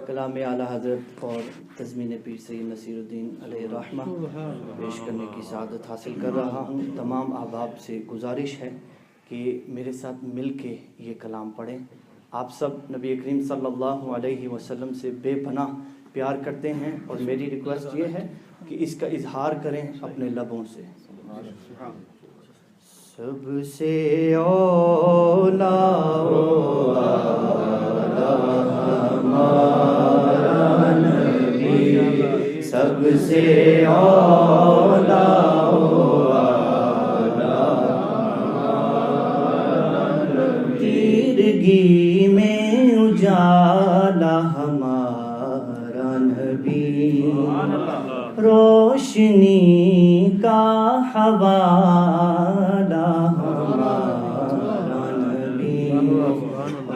کلام اعلیٰ حضرت اور تضمین پیر سید نصیر الدین علیہ الرحمہ پیش کرنے کی سعادت حاصل کر رہا ہوں۔ تمام احباب سے گزارش ہے کہ میرے ساتھ مل کے یہ کلام پڑھیں۔ آپ سب نبی کریم صلی اللہ علیہ وسلم سے بے پناہ پیار کرتے ہیں اور میری ریکویسٹ یہ ہے کہ اس کا اظہار کریں اپنے لبوں سے۔ سب سے اولا ہمارا نبی، سب سے اولا تیرگی میں اجالا ہمارا نبی، روشنی کا حوالہ ہمارا نبی،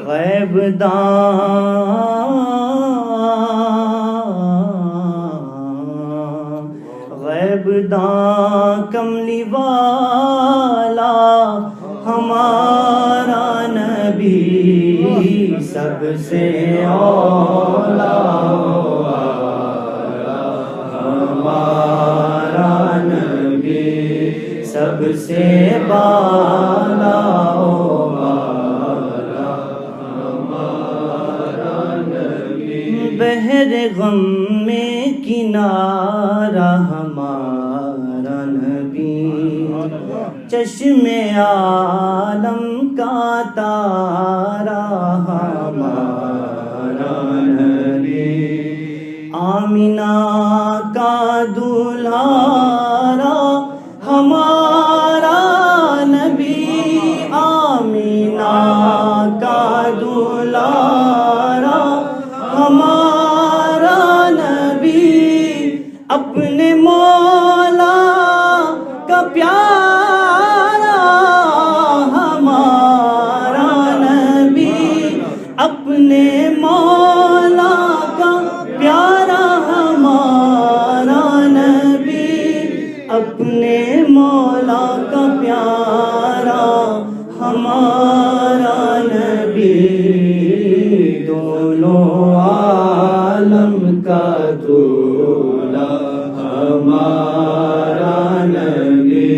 غیب داں کملی والا ہمارا نبی، سب سے اولا ہمارا نبی، سب سے بالا ہمارا نبی، بحر غم میں کنارہ ہمارا نبی، چشم عالم کا تارا ہمارا نبی، آمینہ کا دلہارا ہمارا نبی، آمینہ کا دلہارا ہمارا نبی، اپنے مولا کا پیارا ہمارا نبی، اپنے مولا کا پیارا ہمارا نبی، اپنے مولا کا پیارا ہمارا نبی، دونوں عالم کا دولا ہمارا نبی،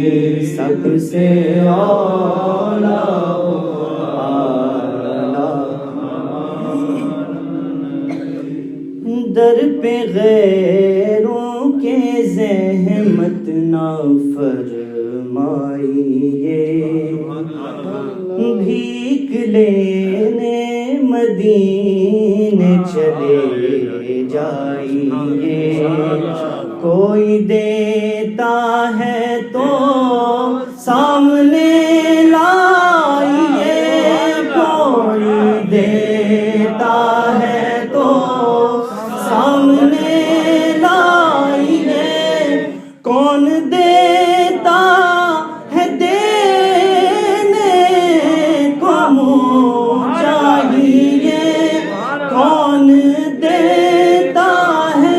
سب سے اولا در پہ غیروں کے زحمت نہ فرمائیے، بھیک لینے مدینے چلے جائیے، کوئی دیتا ہے تو سامنے لائیے، کوئی دیتا ہے تو سامنے لائیے، کون دیتا ہے دینے کو منہ چاہیے، کون دیتا ہے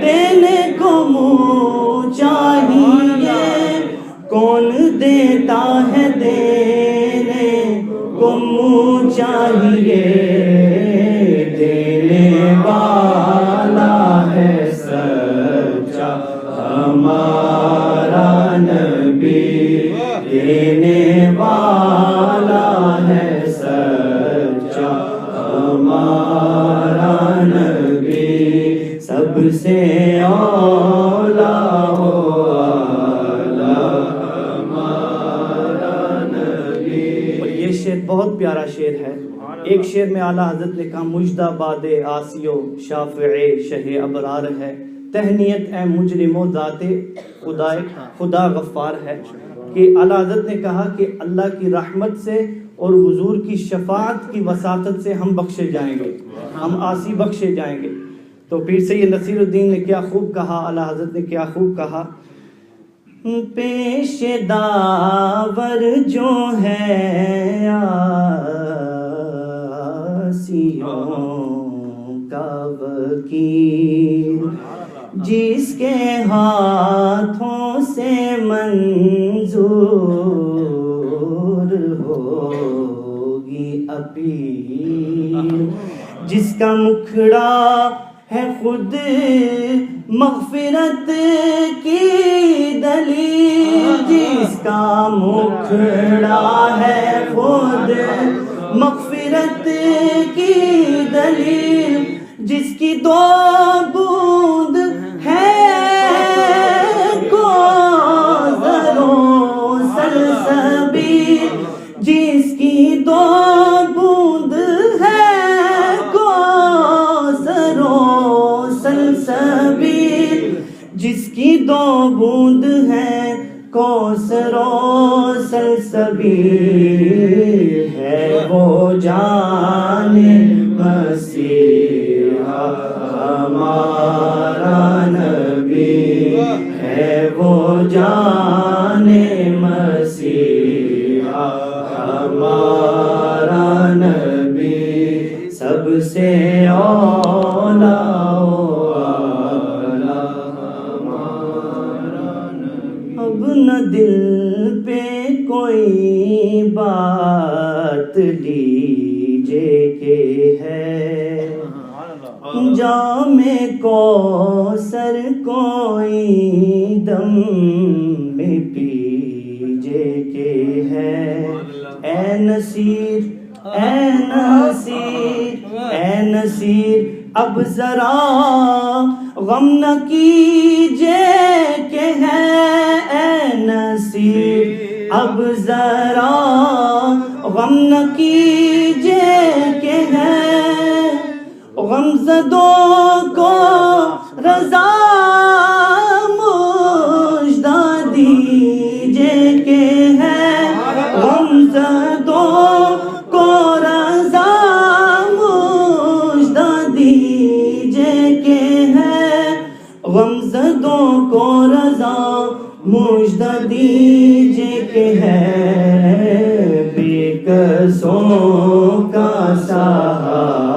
دینے کو منہ چاہیے، کون دیتا ہے دینے کو منہ چاہیے، دینے والا ہے سچا ہمارا نبی، دینے والا ہے سچا ہمارا نبی، سب سے اولا ہمارا نبی۔ اور یہ شعر بہت پیارا شعر ہے۔ ایک شعر میں اعلیٰ حضرت نے کہا مجدہ باد آسیو شافع شہ ابرار ہے، تہنیت اے مجرمو ذات خدا غفار ہے، کہ اعلیٰ حضرت نے کہا کہ اللہ کی رحمت سے اور حضور کی شفاعت کی وساطت سے ہم بخشے جائیں گے، ہم عاصی بخشے جائیں گے۔ تو پیر سید نصیر الدین نے کیا خوب کہا، اعلیٰ حضرت نے کیا خوب کہا، پیش داور جو ہے عاصیوں کا وکیل، جس کے ہاتھوں سے منظور ہوگی اپیل، جس کا مکھڑا ہے خود مغفرت کی دلیل، جس کا مکھڑا ہے خود مغفرت کی دلیل، جس کی دو بوند ہے کوثر و سلسبیل، جس کی دو بوند ہے کوثر و سلسبیل، جس کی دو بوند ہے کوثر و سلسبیل، ہے وہ جان مسیحا ہمارا نبی، ہے وہ جان مسیحا ہمارا نبی، سب سے اولا اب نہ دل پہ کوئی بات لیجے کہ ہے، جام کوثر کوئی دم میں پیجے کہ ہے، اے نصیر اے نصیر اے نصیر اب ذرا غم نہ کیجے کہ ہے، اے نصیر اب ذرا غم نہ کیجے کہ ہے، غمزدوں کو رضا مژدہ دیجے کہ ہے، غمزدوں کو رضا مژدہ دیجے کہ ہے، غمزدوں کو رضا مژدہ دیجے کہ ہے، بے کسوں کا سہارا